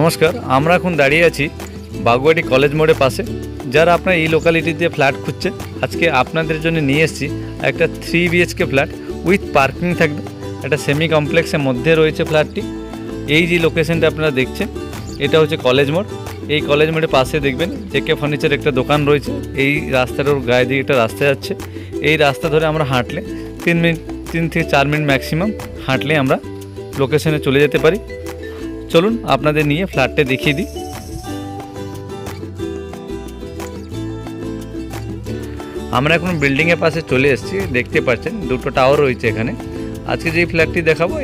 নমস্কার, আমরা এখন দাঁড়িয়ে আছি বাগুয়াটি কলেজ মোড়ের পাশে। যারা আপনার এই লোকালিটিতে ফ্ল্যাট খুঁজছে, আজকে আপনাদের জন্য নিয়ে এসেছি একটা 3 BHK ফ্ল্যাট উইথ পার্কিং থাকবে। একটা সেমি কমপ্লেক্সের মধ্যে রয়েছে ফ্ল্যাটটি। এই যে লোকেশনটা আপনারা দেখছেন, এটা হচ্ছে কলেজ মোড়। এই কলেজ মোড়ের পাশে দেখবেন JK ফার্নিচার একটা দোকান রয়েছে। এই রাস্তাটার গায়ে দিয়ে একটা রাস্তা যাচ্ছে। এই রাস্তা ধরে আমরা হাঁটলে 3 থেকে 4 মিনিট ম্যাক্সিমাম হাঁটলে আমরা লোকেশনে চলে যেতে পারি। চলুন আপনাদের নিয়ে ফ্ল্যাটটা দেখিয়ে দিই। আমরা এখন বিল্ডিংয়ের পাশে চলে এসেছি। দেখতে পাচ্ছেন দুটো টাওয়ার রয়েছে এখানে। আজকে যেই ফ্ল্যাটটি দেখাবো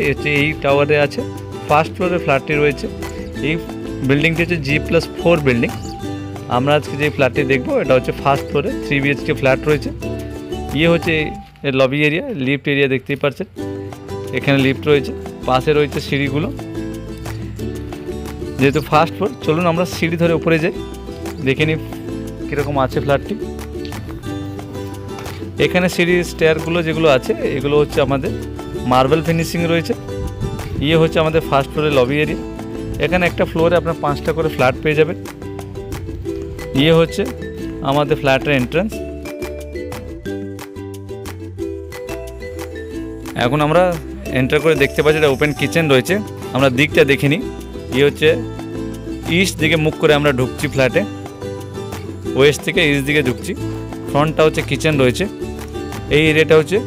এই টাওয়ারে আছে। ফার্স্ট ফ্লোরে ফ্ল্যাটটি রয়েছে। এই বিল্ডিংটি হচ্ছে G+4 বিল্ডিং। আমরা আজকে যে ফ্ল্যাটটি দেখবো এটা হচ্ছে ফার্স্ট ফ্লোরে 3 BHK ফ্ল্যাট রয়েছে। ইয়ে হচ্ছে লবি এরিয়া, লিফট এরিয়া দেখতেই পাচ্ছেন। এখানে লিফট রয়েছে, পাশে রয়েছে সিঁড়িগুলো। যেহেতু ফার্স্ট ফ্লোর, চলুন আমরা সিঁড়ি ধরে উপরে যাই, দেখে নিই কীরকম আছে ফ্ল্যাটটি। এখানে সিঁড়ির স্টেয়ারগুলো যেগুলো আছে এগুলো হচ্ছে আমাদের মার্বেল ফিনিশিং রয়েছে। ইয়ে হচ্ছে আমাদের ফার্স্ট ফ্লোরের লবি এরিয়া। এখানে একটা ফ্লোরে আপনার 5টা করে ফ্ল্যাট পেয়ে যাবেন। ইয়ে হচ্ছে আমাদের ফ্ল্যাটের এন্ট্রান্স। এখন আমরা এন্টার করে দেখতে পাচ্ছি এটা ওপেন কিচেন রয়েছে। আমরা দিকটা দেখে নিই। ইয়ে হচ্ছে ইস্ট দিকে মুখ করে আমরা ঢুকছি ফ্ল্যাটে, ওয়েস্ট থেকে ইস্ট দিকে ঢুকছি। ফ্রন্টটা হচ্ছে কিচেন রয়েছে। এই এরিয়াটা হচ্ছে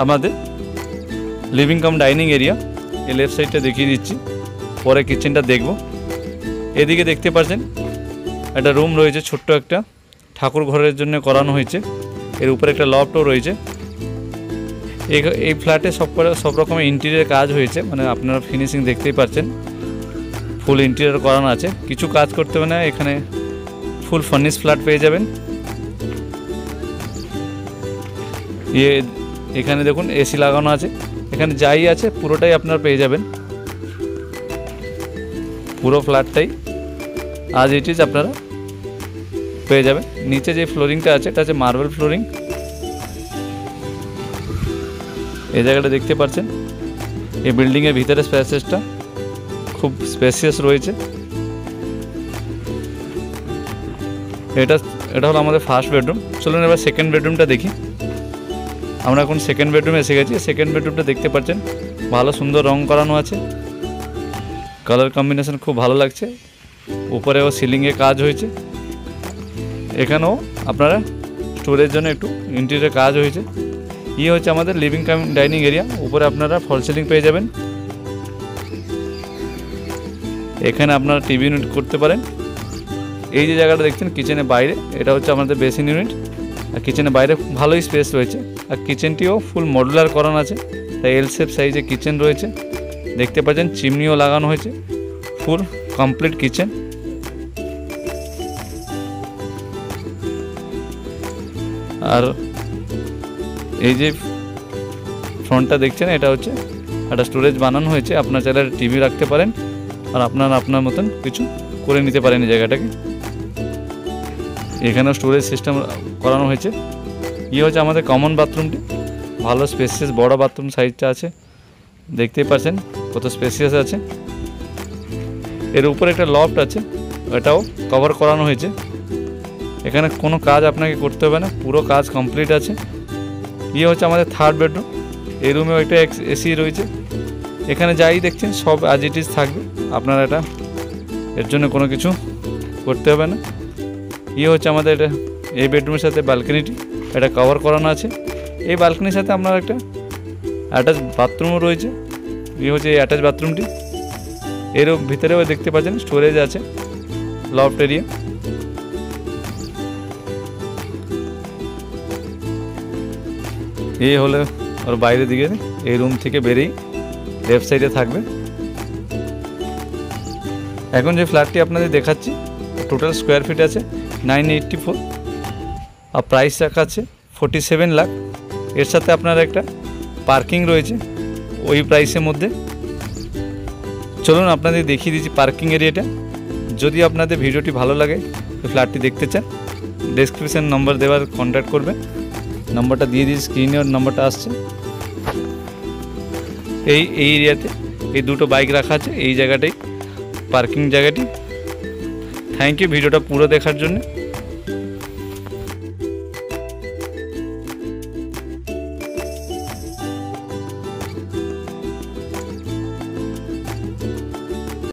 আমাদের লিভিং কাম ডাইনিং এরিয়া। এই লেফট সাইডটা দেখিয়ে দিচ্ছি, পরে কিচেনটা দেখব। এদিকে দেখতে পাচ্ছেন একটা রুম রয়েছে, ছোট্ট একটা ঠাকুর ঘরের জন্য করানো হয়েছে। এর উপরে একটা লফটও রয়েছে। এই ফ্ল্যাটে সব রকমের ইন্টেরিয়ার কাজ হয়েছে, মানে আপনারা ফিনিশিং দেখতেই পাচ্ছেন। ফুল ইন্টেরিয়ার করানো আছে, কিছু কাজ করতে হবে না। এখানে ফুল ফার্নিশ ফ্ল্যাট পেয়ে যাবেন। এখানে দেখুন এসি লাগানো আছে। এখানে যাই আছে পুরোটাই আপনারা পেয়ে যাবেন। পুরো ফ্ল্যাটটাই আজ ইট ইজ আপনারা পেয়ে যাবেন। নিচে যে ফ্লোরিংটা আছে এটা হচ্ছে মার্বেল ফ্লোরিং। এই জায়গাটা দেখতে পাচ্ছেন। এই বিল্ডিংয়ের ভিতরে স্পেসেসটা খুব স্পেসিয়াস রয়েছে। এটা হলো আমাদের ফার্স্ট বেডরুম। চলুন এবার সেকেন্ড বেডরুমটা দেখি। আমরা এখন সেকেন্ড বেডরুমে এসে গেছি। সেকেন্ড বেডরুমটা দেখতে পাচ্ছেন, ভালো সুন্দর রং করানো আছে। কালার কম্বিনেশন খুব ভালো লাগছে। উপরেও সিলিংয়ে কাজ হয়েছে। এখানেও আপনারা স্টোরের জন্য একটু ইন্টেরিয়র কাজ হয়েছে। ইয়ে হচ্ছে আমাদের লিভিং কাম ডাইনিং এরিয়া। উপরে আপনারা ফল সিলিং পেয়ে যাবেন। এখানে আপনারা টিভি ইউনিট করতে পারেন। এই যে জায়গাটা দেখছেন কিচেনের বাইরে, এটা হচ্ছে আমাদের বেসিন ইউনিট। আর কিচেনের বাইরে ভালোই স্পেস রয়েছে। আর কিচেনটিও ফুল মডুলার করানো আছে, তাই এল শেপ সাইজে কিচেন রয়েছে। দেখতে পাচ্ছেন চিমনিও লাগানো হয়েছে। Full complete kitchen. আর এই যে ফ্রন্টটা দেখছেন, এটা হচ্ছে একটা স্টোরেজ বানানো হয়েছে। আপনার চাইলে টিভি রাখতে পারেন আর আপনার মতন কিছু করে নিতে পারেন এই জায়গাটাকে। এখানেও স্টোরেজ সিস্টেম করানো হয়েছে। ইয়ে হচ্ছে আমাদের কমন বাথরুমটি। ভালো স্পেসিয়াস বড় বাথরুম সাইজটা আছে, দেখতেই পাচ্ছেন কত স্পেসিয়াস আছে। এর উপরে একটা লফট আছে, এটাও কভার করানো হয়েছে। এখানে কোনো কাজ আপনাকে করতে হবে না, পুরো কাজ কমপ্লিট আছে। ইয়ে হচ্ছে আমাদের থার্ড বেডরুম। এই রুমেও একটা এসি রয়েছে। এখানে যাই দেখছেন সব অ্যাজ ইট ইজ থাকবে। আপনারা এর জন্য কোনো কিছু করতে হবে না। ইয়ে হচ্ছে আমাদের এটা এই বেডরুমের সাথে ব্যালকনিটি, এটা কভার করানো আছে। এই ব্যালকনির সাথে আপনার একটা অ্যাটাচ বাথরুমও রয়েছে। ইয়ে হচ্ছে এই অ্যাটাচ বাথরুমটি। এর ভিতরেও দেখতে পাচ্ছেন স্টোরেজ আছে, লফট এরিয়া। এই হলো ওর বাইরের দিকে, এই রুম থেকে বেরিয়ে লেফট সাইডে থাকবে। এখন যে ফ্ল্যাটটি আপনাদের দেখাচ্ছি, টোটাল স্কোয়ার ফিট আছে 984 আর প্রাইস রাখা আছে 47 লাখ। এর সাথে আপনার একটা পার্কিং রয়েছে ওই প্রাইসের মধ্যে। চলুন আপনাদের দেখিয়ে দিচ্ছি পার্কিং এরিয়াটা। যদি আপনাদের ভিডিওটি ভালো লাগে, ফ্ল্যাটটি দেখতে চান, ডেসক্রিপশন নম্বর দেওয়ার কন্ট্যাক্ট করবেন। নম্বরটা দিয়ে দিয়েছি, স্ক্রিনে নম্বরটা আসছে। এই এরিয়াতে এই দুটো বাইক রাখা আছে। এই জায়গাটাই পার্কিং জায়গাটি। থ্যাংক ইউ ভিডিওটা পুরো দেখার জন্য।